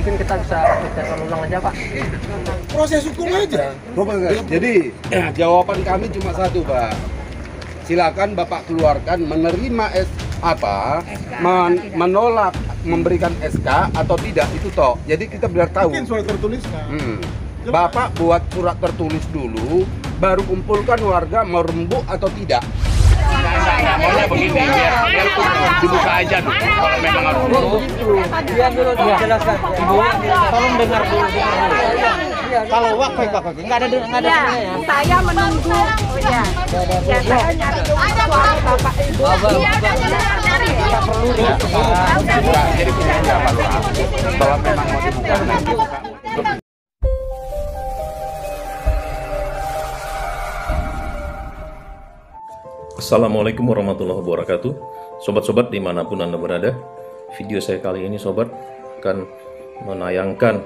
mungkin kita bisa ulang aja Pak. Proses hukum aja. Jadi jawaban kami cuma satu, Pak. Silakan Bapak keluarkan menerima menolak memberikan SK atau tidak itu toh. Jadi kita biar tahu. Mungkin surat tertuliskan. Bapak buat surat tertulis dulu, baru kumpulkan warga mau rembuk atau tidak. Nggak, maunya begini, biar dibuka aja dulu. Kalau memang harus Biar dulu dijelaskan. Tolong dengar dulu. Kalau waktu nggak ada ya, saya menunggu. Ya, saya nyari suami bapak ibu. nggak perlu dibuka. Jadi punya siapa Pak? Kalau memang mau dibuka, nanti buka. Assalamualaikum warahmatullahi wabarakatuh. Sobat-sobat dimanapun Anda berada, video saya kali ini sobat akan menayangkan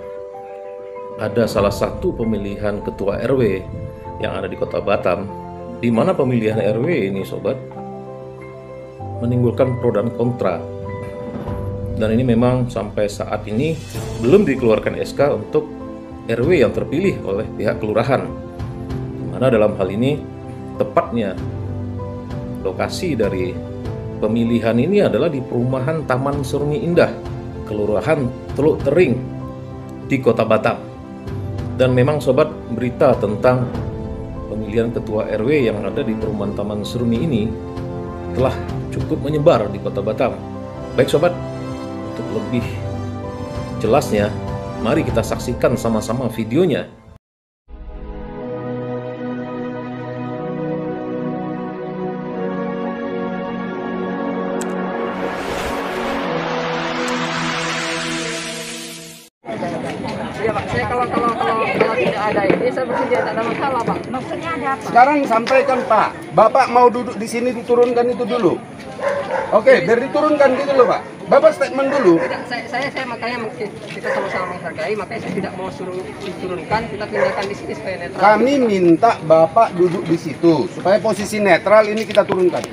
ada salah satu pemilihan ketua RW yang ada di kota Batam, di mana pemilihan RW ini sobat menimbulkan pro dan kontra, dan ini memang sampai saat ini belum dikeluarkan SK untuk RW yang terpilih oleh pihak kelurahan, di mana dalam hal ini tepatnya lokasi dari pemilihan ini adalah di perumahan Taman Seruni Indah, Kelurahan Teluk Tering di Kota Batam. Dan memang sobat, berita tentang pemilihan ketua RW yang ada di perumahan Taman Seruni ini telah cukup menyebar di Kota Batam. Baik sobat, untuk lebih jelasnya mari kita saksikan sama-sama videonya. Iya Pak, saya kalau tidak ada ini saya bersedia, tidak ada masalah Pak. Maksudnya ada apa? Sekarang sampaikan Pak, Bapak mau duduk di sini diturunkan itu dulu. Oke, biar diturunkan gitu loh Pak. Bapak statement dulu. Tidak, saya makanya kita sama-sama menghargai, makanya saya tidak mau suruh diturunkan, kita pindahkan di sini supaya netral. Kami minta Bapak duduk di situ supaya posisi netral ini kita turunkan.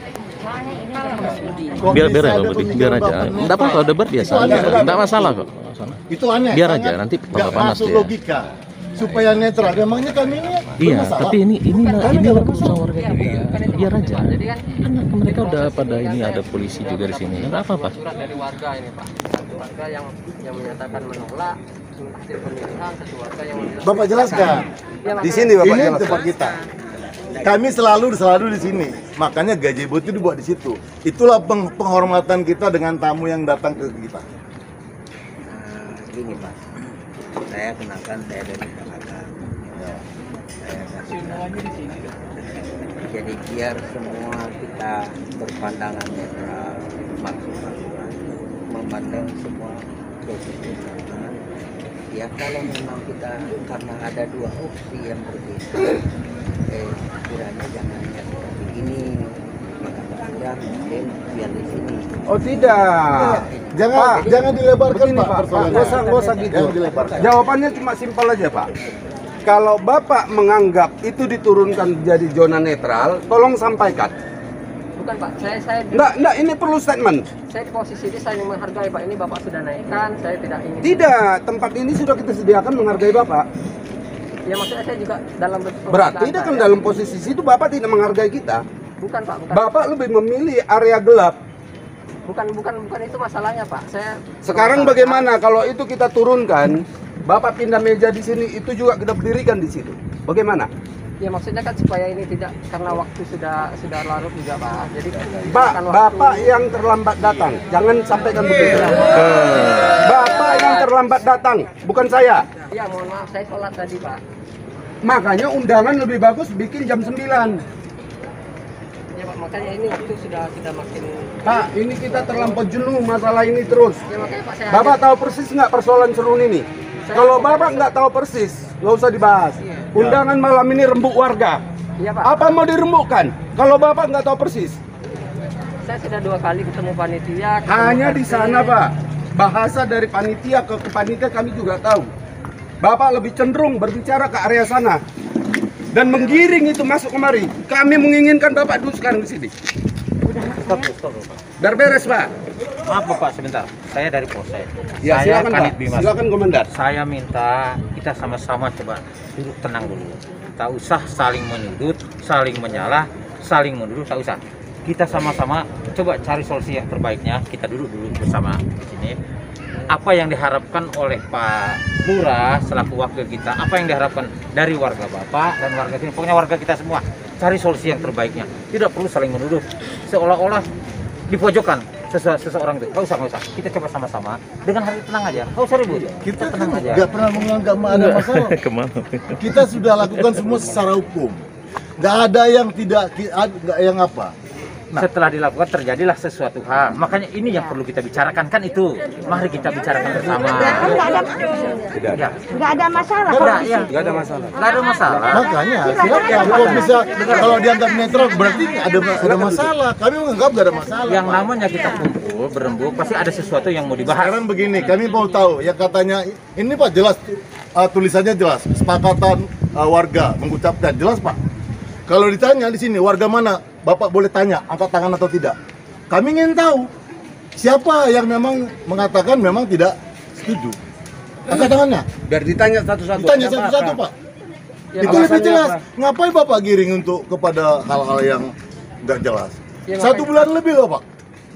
Biar aja, enggak apa-apa, debat biasa aja, enggak masalah kok. Itu aneh. Biar sangat aja, nanti nggak tambah panas masuk ya. logika supaya netral. Emangnya kami ini Iya, bermasalah? tapi ini urusan warga juga. Biar aja. Jadi kan Kan mereka udah pada ini, ada polisi juga di sini. Enggak apa-apa. surat dari warga ini Pak, satu warga yang menyatakan menolak hasil pemilihan, satu warga yang Bapak jelaskan. Ya, Di sini Bapak Ini jelaskan. tempat kita. Kami selalu di sini. Makanya gazebo itu dibuat di situ. Itulah penghormatan kita dengan tamu yang datang ke kita. Gini Pak, saya kenalkan saya dari Jakarta. Saya kasih jadi biar semua kita berpandangan netral, maksud-maksudan, memandang semua kesimpulan. Ya kalau memang kita karena ada dua opsi yang berbeda, kiranya jangan seperti ini. Jangan biar di sini. Oh tidak. Jangan dilebarkan Begini, Pak. Pak. persoalannya. Nggak usah gitu. Jangan dilebarkan. Jawabannya cuma simpel aja Pak. Kalau Bapak menganggap itu diturunkan jadi zona netral, tolong sampaikan. bukan Pak, saya Enggak, ini perlu statement. saya di posisi ini saya menghargai Pak, ini Bapak sudah naikkan, saya tidak ingin. Tidak, tempat ini sudah kita sediakan menghargai Bapak. Ya maksudnya saya juga dalam bentuk Berarti pemerintahan kan saya. dalam posisi itu Bapak tidak menghargai kita. Bukan Pak, bukan. Bapak lebih memilih area gelap. Bukan itu masalahnya Pak. Saya Sekarang bagaimana kalau itu kita turunkan, Bapak pindah meja di sini, itu juga kita berdirikan di situ. Bagaimana? Ya maksudnya kan supaya ini tidak karena waktu sudah larut juga Pak. Jadi Pak, kan Bapak yang terlambat datang, jangan sampaikan begitu. Bapak yang terlambat datang, bukan saya. Ya mohon maaf, saya sholat tadi Pak. Makanya undangan lebih bagus bikin jam 9. Ya Pak, makanya ini waktu sudah kita makin. Pak, ini kita terlampau jenuh masalah ini terus. Ya makanya Pak saya. Bapak tahu persis nggak persoalan Seruni ini? Kalau Bapak nggak tahu persis, nggak usah dibahas. Undangan malam ini rembuk warga. Iya Pak. Apa mau dirembukkan? Kalau Bapak nggak tahu persis. Saya sudah 2 kali ketemu panitia. Hanya di sana Pak. Bahasa dari panitia ke panitia kami juga tahu. Bapak lebih cenderung berbicara ke area sana dan menggiring itu masuk kemari. Kami menginginkan Bapak duduk sekarang di sini. Stop, Pak. Biar beres, Pak. Maaf Bapak, sebentar. Saya dari Polsek. Ya, Saya silakan, Kanit Pak. Bimas. Silakan, Komandan. Saya minta kita sama-sama coba duduk tenang dulu. Tak usah saling menyudut, saling menyalah, saling menuduh, tak usah. Kita sama-sama coba cari solusi yang terbaiknya. Kita duduk dulu bersama di sini. Apa yang diharapkan oleh Pak Lurah selaku wakil kita, apa yang diharapkan dari warga Bapak dan warga sini, pokoknya warga kita semua, cari solusi yang terbaiknya. Tidak perlu saling menuduh, seolah-olah dipojokkan seseorang itu. Nggak usah. Kita coba sama-sama dengan hati tenang aja. Nggak usah ribut. Kita tenang aja. nggak pernah menganggap ada masalah. Kemana? Kita sudah lakukan semua secara hukum. Nggak ada yang tidak, nggak yang apa. Nah. Setelah dilakukan terjadilah sesuatu hal. Makanya ini yang perlu kita bicarakan kan itu. Mari kita bicarakan bersama. Nggak ada masalah. Nggak ada masalah. Nggak ada masalah. Makanya silakan kalau bisa, kalau dianggap netral berarti ada masalah. Kami menganggap nggak ada masalah. Yang Pak. namanya kita kumpul berembuk pasti ada sesuatu yang mau dibahas. Sekarang begini, kami mau tahu yang katanya ini Pak jelas tulisannya jelas kesepakatan warga mengucapkan jelas Pak. Kalau ditanya di sini warga mana, Bapak boleh tanya angkat tangan atau tidak. Kami ingin tahu siapa yang memang mengatakan memang tidak setuju. Angkat tangannya. Biar ditanya satu-satu. Ditanya satu-satu Pak. Ya, Itu lebih alasannya jelas. apa? Ngapain Bapak giring untuk kepada hal-hal yang nggak jelas? Ya, 1 bulan lebih loh Pak.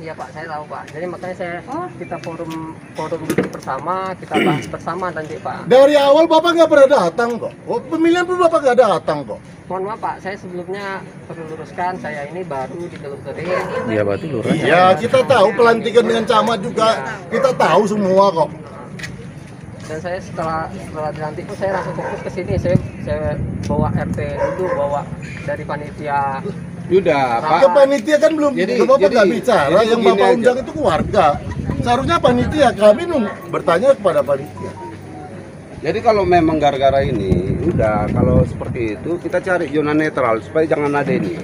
Iya Pak, saya tahu Pak. Jadi makanya kita forum duduk bersama, kita bahas bersama nanti Pak. Dari awal Bapak nggak pernah datang kok. Pemilihan pun Bapak nggak datang kok. Mohon maaf Pak, saya sebelumnya perlu luruskan, saya ini baru ditelusuri. Iya Batu Lurah. Ya kita tahu pelantikan dengan camat juga kita tahu semua kok. Dan saya setelah dilantik pun saya langsung fokus ke sini. Saya bawa RT dulu, bawa dari panitia. Yudah, Pak. Ke panitia kan belum, Bapak nggak bicara. jadi Yang begini Bapak aja. undang itu keluarga. Seharusnya panitia, kami bertanya kepada panitia. Jadi kalau memang gara-gara ini, udah kalau seperti itu kita cari zona netral supaya jangan ada ini.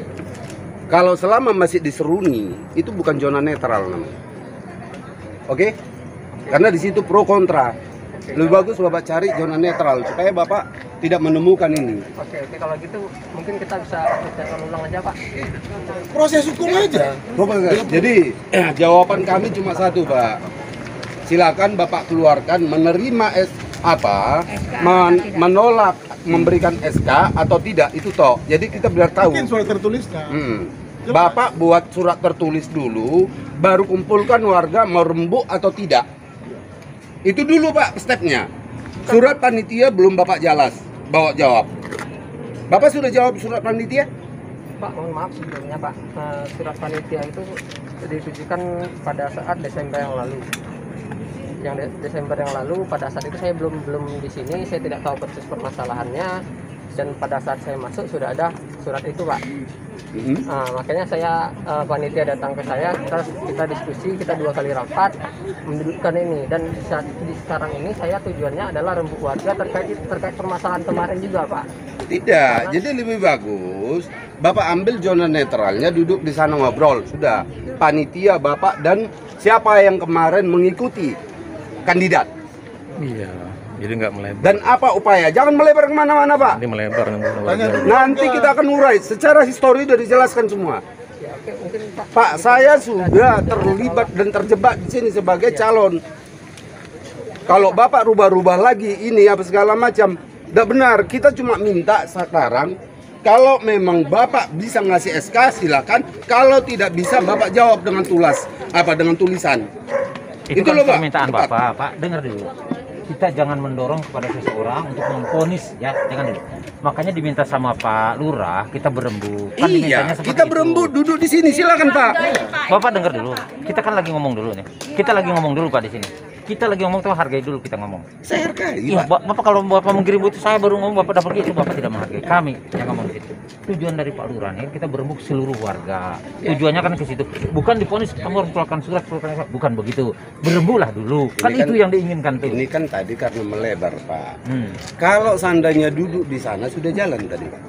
Kalau selama masih diseruni, itu bukan zona netral namanya. Oke? Karena di situ pro kontra. Lebih bagus Bapak cari zona netral supaya Bapak tidak menemukan ini. Oke, kalau gitu mungkin kita bisa ulang aja Pak. Proses hukum aja. Jadi jawaban kami cuma satu, Pak. Silakan Bapak keluarkan menerima menolak memberikan SK atau tidak itu toh. Jadi kita biar tahu. Mungkin surat tertulisnya. Bapak buat surat tertulis dulu, baru kumpulkan warga mau rembuk atau tidak. Itu dulu Pak stepnya. Surat panitia belum Bapak bawa jawab. Bapak sudah jawab surat panitia? Pak, mohon maaf sebelumnya Pak. Surat panitia itu ditujukan pada saat Desember yang lalu. Yang Desember yang lalu pada saat itu saya belum di sini, saya tidak tahu persis permasalahannya. Dan pada saat saya masuk sudah ada surat itu Pak. Makanya saya panitia datang ke saya, kita diskusi, kita 2 kali rapat mendudukkan ini. Dan sekarang ini saya tujuannya adalah rembuk warga terkait permasalahan kemarin juga Pak. Tidak, jadi lebih bagus Bapak ambil zona netralnya, duduk di sana ngobrol. Sudah, panitia Bapak dan siapa yang kemarin mengikuti kandidat. Iya, jadi nggak melebar. Dan apa upaya? Jangan melebar kemana-mana Pak. Ini melebar Nanti kita akan urai, secara histori sudah dijelaskan semua. Ya, oke, mungkin Pak. Pak, saya sudah terlibat dan terjebak di sini sebagai calon. Kalau Bapak rubah-rubah lagi ini apa segala macam, tidak benar. Kita cuma minta sekarang, kalau memang Bapak bisa ngasih SK silakan. Kalau tidak bisa Bapak jawab dengan tulisan. Itu Itu kan loh, Pak. permintaan Cepat. Bapak. Pak, dengar dulu. Kita jangan mendorong kepada seseorang untuk memvonis ya, jangan dulu. Makanya diminta sama Pak Lurah, kita berembuk. Kan dimintanya Iya, seperti kita itu. berembuk duduk di sini, silakan Pak. Bapak dengar dulu. Kita kan lagi ngomong dulu nih. Kita lagi ngomong dulu Pak di sini. Kita lagi ngomong tuh hargai dulu kita ngomong. Saya hargai, Iya, Pak. Bapak kalau Bapak menggiring itu saya baru ngomong, Bapak dapat itu Bapak tidak menghargai. Kami yang ngomong di situ. Tujuan dari Pak Lurah ini kita berembuk seluruh warga. Tujuannya kan ke situ. Bukan diponis kamu harus keluarkan surat, bukan begitu. Berembuklah dulu. Kan Ini itu yang diinginkan tuh. Ini kan tadi karena melebar Pak. Kalau seandainya duduk di sana sudah jalan tadi Pak.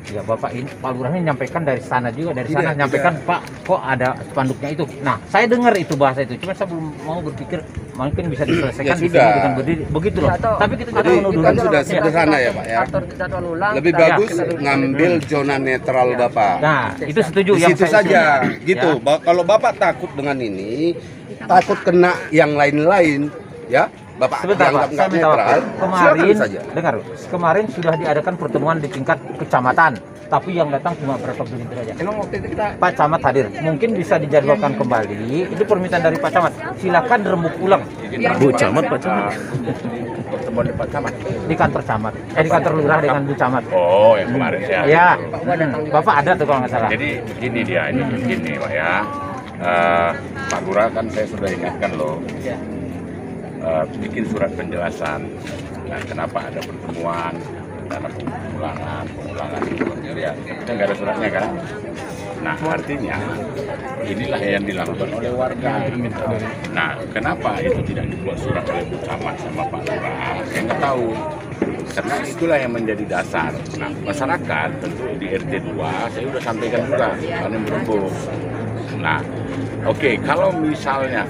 Ya Bapak ini, Pak Lurah ini menyampaikan dari sana juga, dari sana Tidak, menyampaikan Pak kok ada spanduknya itu. Nah, saya dengar itu bahasa itu, cuma saya belum mau berpikir mungkin bisa diselesaikan Ya di sini sudah. dengan berdiri begitu loh. Ya, atau- Tapi kita Jadi jangan menuduh. kan sudah sederhana ya Pak ya. Atur jadwal ulang. Lebih kita- bagus kita duduk. ngambil zona netral Bapak. Nah, itu setuju Di yang situ saya saja, usulkan. gitu. Ya. Kalau Bapak takut dengan ini, takut kena yang lain-lain, ya. Bapak Sebentar Pak, dianggap saya nggak minta netral, waktu. Kemarin, silakan saja. dengar, kemarin sudah diadakan pertemuan di tingkat kecamatan, tapi yang datang cuma berapa gelintir aja. Emang waktu itu kita Pak Camat hadir, mungkin bisa dijadwalkan kembali. Itu permintaan dari Pak Camat. Silakan rembuk ulang Bu Camat, Pak Camat. Pertemuan di Pak Camat. di kantor Camat, di kantor Lurah dengan Bu Camat. Oh, yang kemarin saya. Ya, Bapak ada tuh kalau nggak salah. Jadi begini dia, ini begini Pak ya. Pak Lurah kan saya sudah ingatkan loh. Bikin surat penjelasan. Nah, kenapa ada pertemuan, ada pengulangan ya. Kita nggak ada suratnya kan. Nah, artinya inilah yang dilakukan oleh warga. Nah, kenapa itu tidak dibuat surat oleh Bu Camat sama Pak Lurah? Saya nggak tahu. Karena itulah yang menjadi dasar. Nah, masyarakat tentu di RT 2 saya sudah sampaikan juga, karena berembuk. Nah, oke, kalau misalnya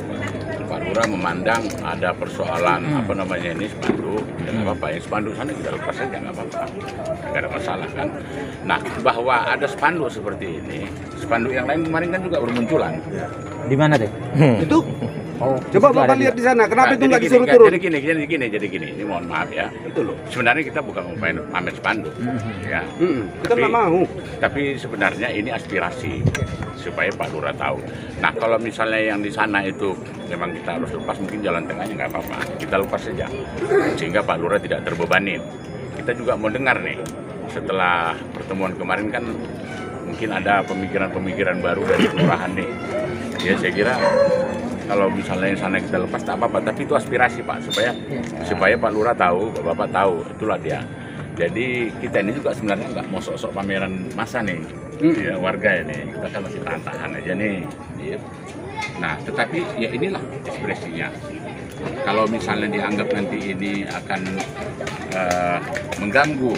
Pak Lurah memandang ada persoalan apa namanya ini spanduk, ya nggak apa-apa. Yang spanduk sana kita lepas saja nggak apa-apa, nggak ada masalah kan. Nah, bahwa ada spanduk seperti ini, spanduk yang lain kemarin kan juga bermunculan. Di mana deh? Itu Oh, coba itu Bapak ada lihat dia. di sana, kenapa Nah, itu jadi nggak gini, disuruh turun? Jadi gini. Ini mohon maaf ya, itu loh. Sebenarnya kita bukan mau main pamer spanduk, ya. Kita nggak mau. Tapi sebenarnya ini aspirasi supaya Pak Lurah tahu. Nah, kalau misalnya yang di sana itu memang kita harus lepas, mungkin jalan tengahnya nggak apa-apa. Kita lepas saja, sehingga Pak Lurah tidak terbebani. Kita juga mau dengar nih, setelah pertemuan kemarin kan mungkin ada pemikiran-pemikiran baru dari kelurahan nih. Ya saya kira kalau misalnya yang sana kita lepas tak apa-apa, tapi itu aspirasi Pak, supaya Pak Lurah tahu, Bapak tahu, itulah dia. Jadi kita ini juga sebenarnya nggak mau sok-sok pameran massa nih, ya, warga ini, kita kan masih tahan-tahan aja nih. Ya. Nah, tetapi ya inilah ekspresinya. Kalau misalnya dianggap nanti ini akan mengganggu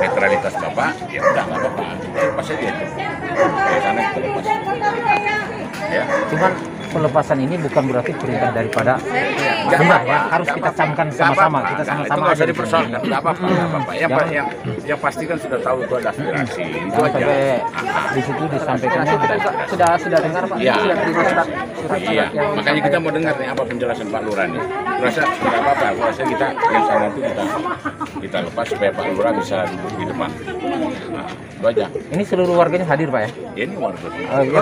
netralitas Bapak, ya udah nggak apa-apa, lepas aja itu. Dari sana kita lepas. Ya. Cuman pelepasan ini bukan berarti perintah daripada Lurah ya, harus kita camkan sama-sama, kita sama-sama itu nggak usah ada di dipersoalkan, sini. nggak apa-apa, nggak apa-apa. Yang pasti kan sudah tahu itu ada aspirasi, itu Jangan aja. sampai di situ disampaikannya kita sudah dengar Pak, Iya. sudah terima surat Iya, yang makanya kita mau dengar nih apa penjelasan Pak Lurah nih. Rasa nggak apa-apa, aku rasa kita yang sana itu kita lepas supaya Pak Lurah bisa duduk di depan. Nah, itu aja. Ini seluruh warganya hadir Pak ya? Ya, ini warga. Oh, iya,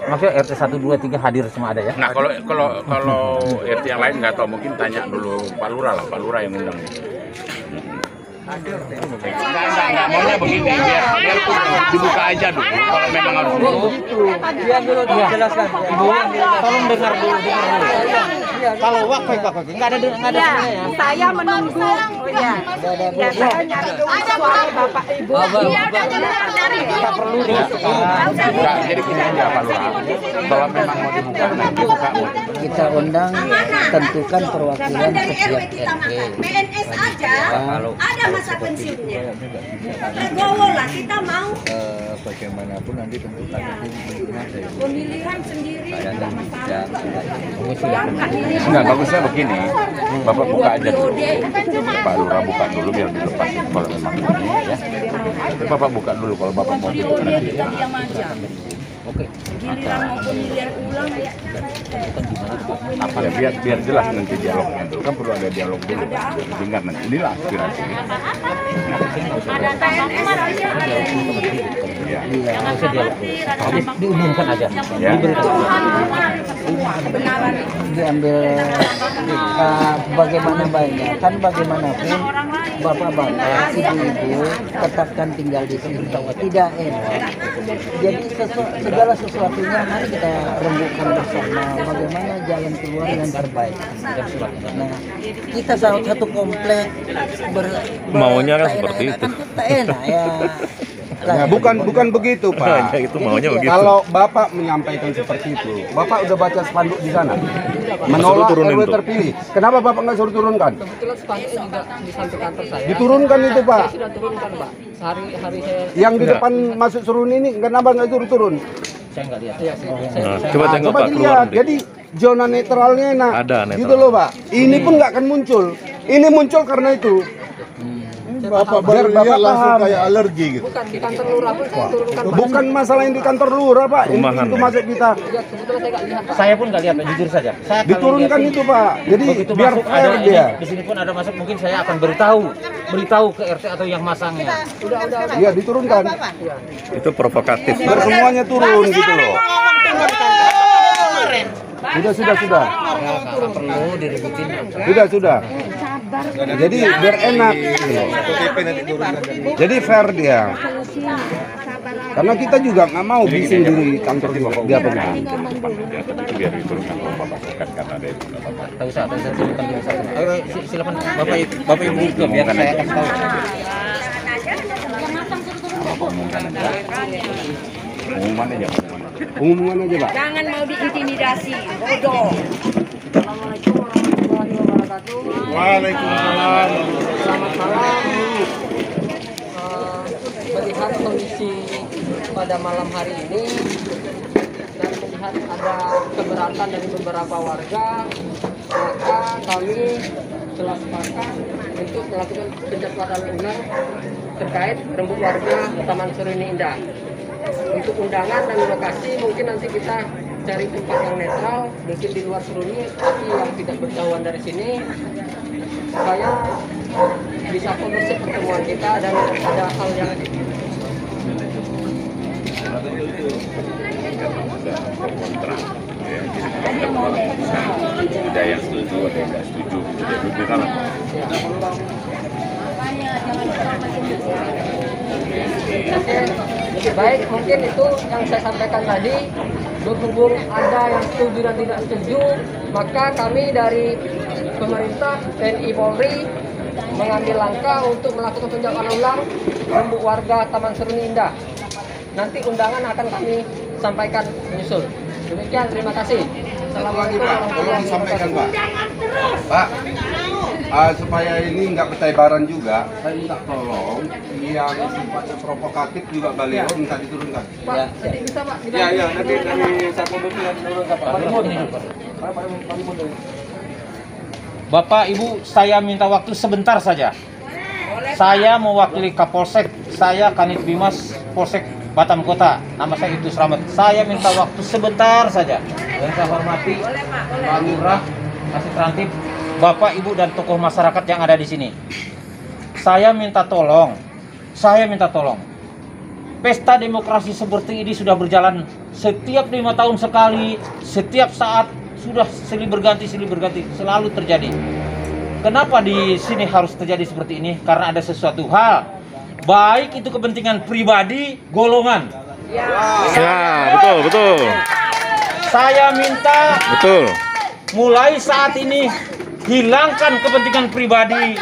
maksudnya RT 1, 2, 3 hadir semua ada ya? Nah, kalau RT yang lain nggak tahu, mungkin tanya dulu Pak Lurah lah, Pak Lurah yang undang. Enggak, maunya begini, biar dibuka aja dulu. Kalau memang harus Biar dulu dijelaskan. Ibu, tolong dengar dulu. Kalau waktu nggak ada Ya, saya menunggu. Oh ya, ya saya nyari suara bapak ibu. kita perlu Enggak, jadi gini aja Pak Lurah. Kalau memang mau dibuka, nanti buka. Kita undang, tentukan perwakilan dari setiap RW kita RT. makan. PNS aja ada masa pensiunnya. Legowo lah, kita mau Bagaimanapun nanti tentukan pemilihan sendiri tidak masalah. Enggak, bagusnya begini. Bapak buka aja dulu. Pak Lurah buka dulu biar dilepas kalau memang ini ya. Tapi Bapak buka dulu kalau Bapak mau tutup nanti. Diam aja. Oke. Giliran mau pemilihan ulang ya. Apa ya, biar jelas nanti dialognya dulu. Kan perlu ada dialog dulu. Dengar nanti. Inilah aspirasi. Ada PNS aja ada. Ya. Diumumkan aja. Ya. Kebenaran diambil bagaimana baiknya kan bagaimanapun bapak-bapak ibu-ibu tetapkan tinggal di sini tidak enak jadi segala sesuatunya mari kita rembukan bersama bagaimana jalan keluar yang terbaik. Nah kita satu komplek Maunya kan seperti itu. tak enak ya Ya, bukan begitu, Pak. Ya, itu maunya begitu. Kalau Bapak menyampaikan seperti itu, Bapak udah baca spanduk di sana. Menolak turunin RW tuh. terpilih. Kenapa Bapak nggak suruh turunkan? Kebetulan spanduknya juga di samping kantor saya. Diturunkan itu, Pak. Saya sudah turunkan, Pak. Hari saya Yang di depan masuk Seruni ini kenapa nggak suruh turun? Saya nggak lihat. iya sih. Nah, coba tengok Coba Pak keluar. dilihat. Jadi zona netralnya enak. Ada netral. Gitu loh, Pak. Ini pun nggak akan muncul. Ini muncul karena itu. Bapak Biar baru Bapak lihat langsung paham. kayak alergi gitu. Bukan di kantor lurah pun saya turunkan. Pak. Bukan masalah yang di kantor lurah, Pak. Ini Perumahan, itu ya. masuk kita. Ya, kebetulan saya nggak lihat, Pak. Saya pun nggak lihat, jujur saja. Saya kalau Diturunkan lihat itu, Pak. Jadi begitu biar masuk fair ada dia. di sini pun ada masuk, mungkin saya akan beritahu ke RT atau yang masangnya. Udah. Iya, diturunkan. Itu provokatif. Biar semuanya turun gitu loh. Sudah. Nggak perlu diributin. Sudah. Jadi biar enak gitu loh. Jadi fair dia. Karena kita juga nggak mau bising di kantor dia begitu. Itu biar diturunkan kalau Bapak sekat kata ada itu nggak apa-apa. Tahu saya turunkan dulu satu. Ayo, silakan Bapak Ibu juga biar saya kasih tahu. Umumkan aja. Pengumuman aja. Pengumuman aja, Pak. Jangan mau diintimidasi, bodoh. Assalamualaikum warahmatullahi wabarakatuh. Waalaikumsalam. Selamat malam. Melihat kondisi pada malam hari ini dan melihat ada keberatan dari beberapa warga, maka kami telah sepakat untuk melakukan penjadwalan ulang terkait rembuk warga Taman Seruni Indah. Untuk undangan dan lokasi mungkin nanti kita cari tempat yang netral, mungkin di luar Seruni tapi yang tidak berjauhan dari sini, supaya bisa kondusif pertemuan kita dan ada hal yang Kontra. Ya, jadi ada yang setuju, ada yang nggak setuju. Jadi itu kan lebih baik mungkin itu yang saya sampaikan tadi, berhubung ada yang setuju dan tidak setuju, maka kami dari pemerintah TNI Polri mengambil langkah untuk melakukan penjadwalan ulang rembuk warga Taman Seruni Indah. Nanti undangan akan kami sampaikan menyusul. Demikian, terima kasih. Assalamualaikum warahmatullahi Sampaikan, wabarakatuh. Pak. Supaya ini nggak bertebaran juga, saya minta tolong yang sifatnya provokatif juga balik minta diturunkan. Pak, jadi bisa Pak? Iya, nanti dari Satpol PP yang diturunkan, Pak. Bapak Ibu, saya minta waktu sebentar saja. Saya mewakili Kapolsek, saya Kanit Bimas Polsek Batam Kota. Nama saya Itu Slamet. Saya minta waktu sebentar saja. Dan saya hormati Pak Lurah, Kasih Rantip, Bapak Ibu dan tokoh masyarakat yang ada di sini. Saya minta tolong. Pesta demokrasi seperti ini sudah berjalan setiap 5 tahun sekali, setiap saat sudah silih berganti selalu terjadi. Kenapa di sini harus terjadi seperti ini? Karena ada sesuatu hal, baik itu kepentingan pribadi, golongan. Ya, betul. Saya minta mulai saat ini hilangkan kepentingan pribadi,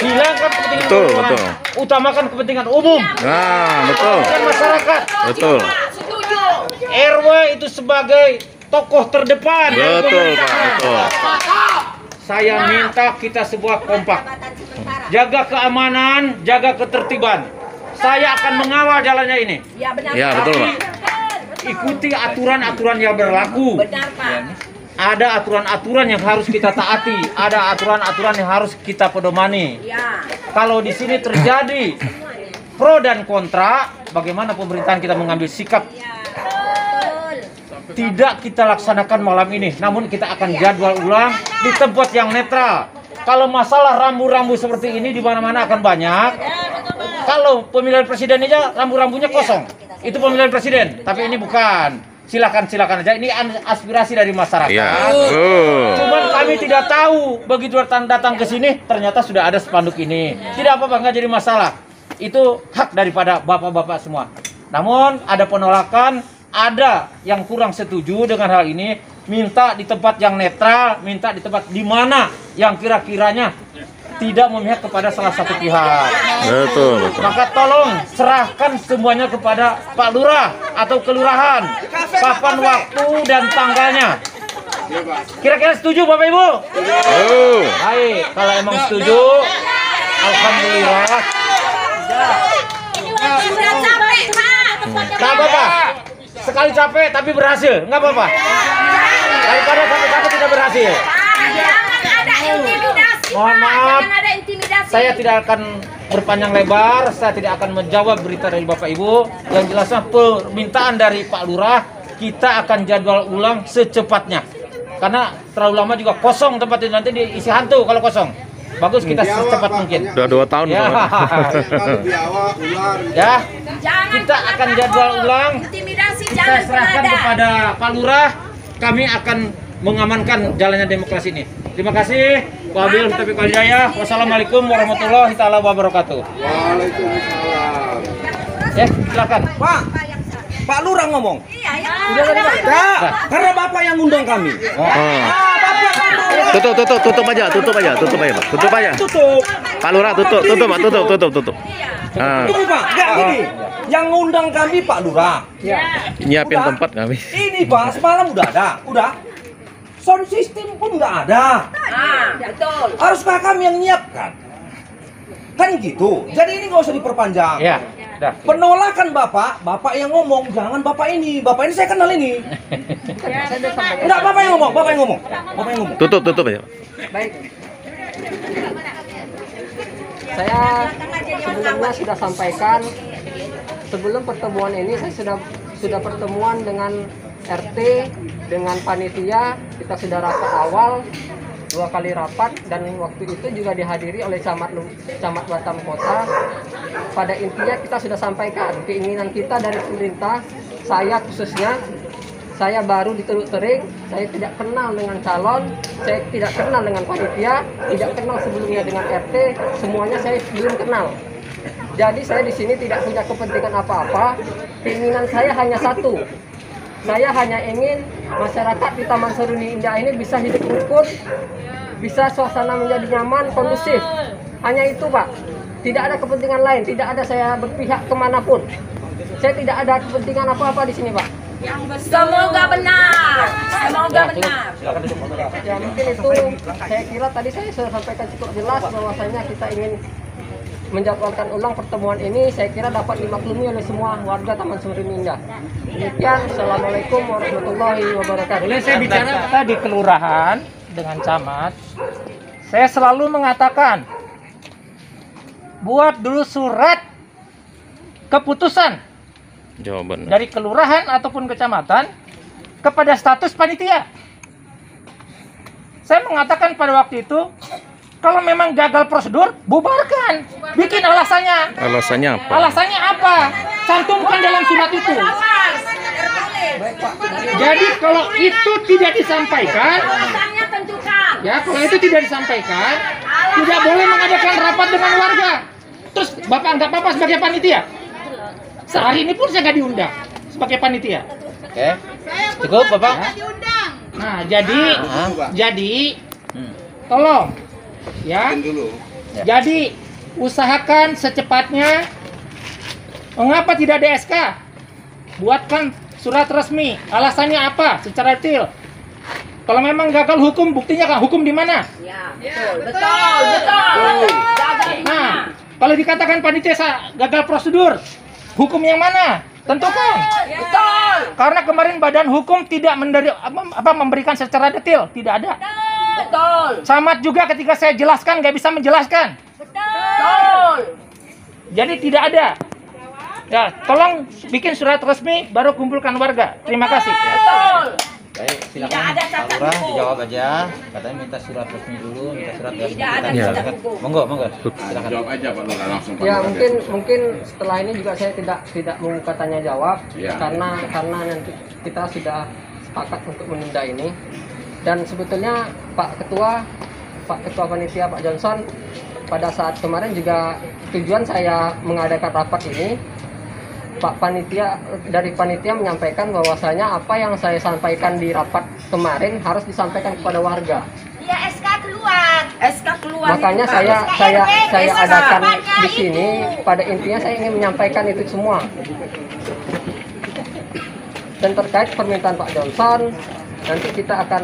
hilangkan kepentingan golongan, utamakan kepentingan umum. Nah, betul. Kepentingan masyarakat. Betul. RW itu sebagai tokoh terdepan. Betul, Pak. Betul. Saya minta kita semua kompak, jaga keamanan, jaga ketertiban. Saya akan mengawal jalannya ini. Ya benar. Ya, betul, Pak. Ikuti aturan-aturan yang berlaku. Benar, Pak. Ada aturan-aturan yang harus kita taati, ada aturan-aturan yang harus kita pedomani. Ya. Kalau di sini terjadi pro dan kontra, bagaimana pemerintahan kita mengambil sikap? Tidak kita laksanakan malam ini, namun kita akan jadwal ulang di tempat yang netral. Kalau masalah rambu-rambu seperti ini di mana-mana akan banyak. Kalau pemilihan presiden aja rambu-rambunya kosong, itu pemilihan presiden, tapi ini bukan. Silakan aja. Ini aspirasi dari masyarakat. Ya. Cuman kami tidak tahu begitu datang ke sini ternyata sudah ada spanduk ini. Tidak apa-apa, nggak jadi masalah. Itu hak daripada bapak-bapak semua. Namun ada penolakan. Ada yang kurang setuju dengan hal ini, minta di tempat yang netral, minta di tempat di mana yang kira-kiranya tidak memihak kepada salah satu pihak. Betul. Maka tolong serahkan semuanya kepada Pak Lurah atau Kelurahan, papan waktu dan tanggalnya. Kira-kira setuju Bapak Ibu? Baik, kalau emang setuju, alhamdulillah. Nggak apa-apa. Sekali capek tapi berhasil, nggak apa-apa. Daripada capek-capek tidak berhasil. Mohon maaf, saya tidak akan berpanjang lebar, saya tidak akan menjawab berita dari Bapak Ibu. Yang jelasnya permintaan dari Pak Lurah, kita akan jadwal ulang secepatnya. Karena terlalu lama juga kosong tempat ini, nanti diisi hantu kalau kosong. Bagus kita secepat mungkin. Udah 2 tahun. Ya. Ya. Kita akan jadwal ulang. Kita serahkan kepada Pak Lurah. Kami akan mengamankan jalannya demokrasi ini. Terima kasih. Wabillahi taufiq wal hidayah. Wassalamualaikum warahmatullahi taala wabarakatuh. Waalaikumsalam. Ya, silakan. Pak Lurah ngomong. Karena Bapak yang undang kami. Tutup aja, Pak. Tutup aja. Pak Lurah tutup. Tunggu Pak, enggak gini. Yang ngundang kami Pak Lurah. Nyiapin tempat kami. Ini Pak, semalam udah ada, udah. Sound system pun udah ada. Betul. Haruskah kami yang nyiapkan? Kan gitu. Jadi ini nggak usah diperpanjang. Ya, dah. Penolakan Bapak yang ngomong, jangan Bapak ini saya kenal ini. Enggak, Bapak yang ngomong. Tutup aja. Baik. Saya sebelumnya sudah sampaikan, sebelum pertemuan ini saya sudah pertemuan dengan RT, dengan panitia, kita sudah rapat awal 2 kali rapat, dan waktu itu juga dihadiri oleh camat Batam Kota. Pada intinya kita sudah sampaikan keinginan kita dari pemerintah. Saya khususnya, saya baru di Teluk Tering, saya tidak kenal dengan calon, saya tidak kenal dengan panitia, tidak kenal sebelumnya dengan RT, semuanya saya belum kenal. Jadi saya di sini tidak punya kepentingan apa-apa. Keinginan saya hanya satu. Saya hanya ingin masyarakat di Taman Seruni Indah ini bisa hidup rukun, bisa suasana menjadi nyaman, kondusif. Hanya itu Pak. Tidak ada kepentingan lain, tidak ada saya berpihak kemanapun. Saya tidak ada kepentingan apa-apa di sini Pak. Semoga benar. Ya mungkin itu saya kira tadi saya sudah sampaikan cukup jelas bahwasanya kita ingin menjadwalkan ulang pertemuan ini. Saya kira dapat dimaklumi oleh semua warga Taman Seruni Indah. Demikian, assalamualaikum warahmatullahi wabarakatuh. Boleh saya bicara kita di kelurahan dengan camat. Saya selalu mengatakan, buat dulu surat keputusan Jawaban. dari kelurahan ataupun kecamatan kepada status panitia. Saya mengatakan pada waktu itu, kalau memang gagal prosedur, bubarkan. Bikin alasannya. Alasannya apa? Alasannya apa? Cantumkan dalam surat itu. Jadi kalau itu tidak disampaikan, ya kalau itu tidak disampaikan, tidak boleh mengadakan rapat dengan warga. Terus Bapak anggap Bapak sebagai panitia? Sehari ini pun saya nggak diundang sebagai panitia. Oke, cukup Bapak. Nah, jadi, tolong, ya. Jadi usahakan secepatnya. Mengapa tidak ada SK? Buatkan surat resmi. Alasannya apa? Secara detail. Kalau memang gagal hukum, buktinya kan hukum di mana? Ya, betul. Nah, kalau dikatakan panitia gagal prosedur, hukum yang mana? Tentukan. Betul. Karena kemarin Badan Hukum tidak memberikan secara detail, tidak ada. Betul. Camat juga ketika saya jelaskan nggak bisa menjelaskan. Betul. Jadi tidak ada. Ya, tolong bikin surat resmi baru kumpulkan warga. Terima kasih. Betul. Baik, silakan Tidak ada Pak cacat Lurah hukum. dijawab aja. Katanya minta surat resmi dulu, minta surat resmi. Tidak ada Ya. cacat hukum. Monggo. Silakan. Jawab aja Pak Lurah langsung. Pak Ya Lurah. mungkin setelah ini juga saya tidak membuka tanya jawab, Ya. karena nanti kita sudah sepakat untuk menunda ini. Dan sebetulnya Pak Ketua Panitia Pak Johnson pada saat kemarin juga tujuan saya mengadakan rapat ini, Pak dari panitia menyampaikan bahwasanya apa yang saya sampaikan di rapat kemarin harus disampaikan kepada warga. Ya SK keluar. SK keluar. Makanya itu, Pak. saya adakan di sini. Pada intinya saya ingin menyampaikan itu semua. Dan terkait permintaan Pak Johnson, nanti kita akan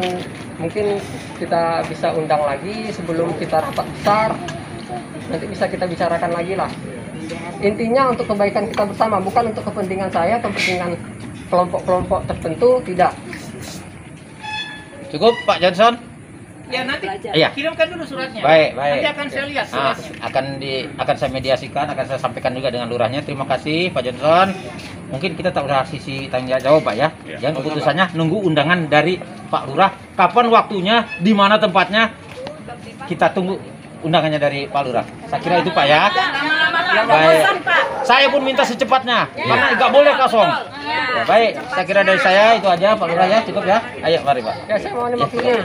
mungkin kita bisa undang lagi sebelum kita rapat besar. Nanti bisa kita bicarakan lagi lah. Intinya untuk kebaikan kita bersama, bukan untuk kepentingan saya, kepentingan kelompok-kelompok tertentu, tidak. Cukup Pak Johnson? Ya nanti Iya. kirimkan dulu suratnya. Baik. Nanti akan saya lihat. Nah, akan saya mediasikan, akan saya sampaikan juga dengan lurahnya. Terima kasih Pak Johnson. Mungkin kita tak usah sisi tanya jawab Pak ya. Yang keputusannya nunggu undangan dari Pak Lurah. Kapan waktunya, di mana tempatnya, kita tunggu undangannya dari Pak Lurah. Saya kira itu Pak ya. Baik. Saya pun minta secepatnya, karena nggak boleh kosong. Ya, baik, saya kira dari saya itu aja Pak Lurah ya, cukup ya. Ayo mari Pak. Ya saya mau nembak dulu.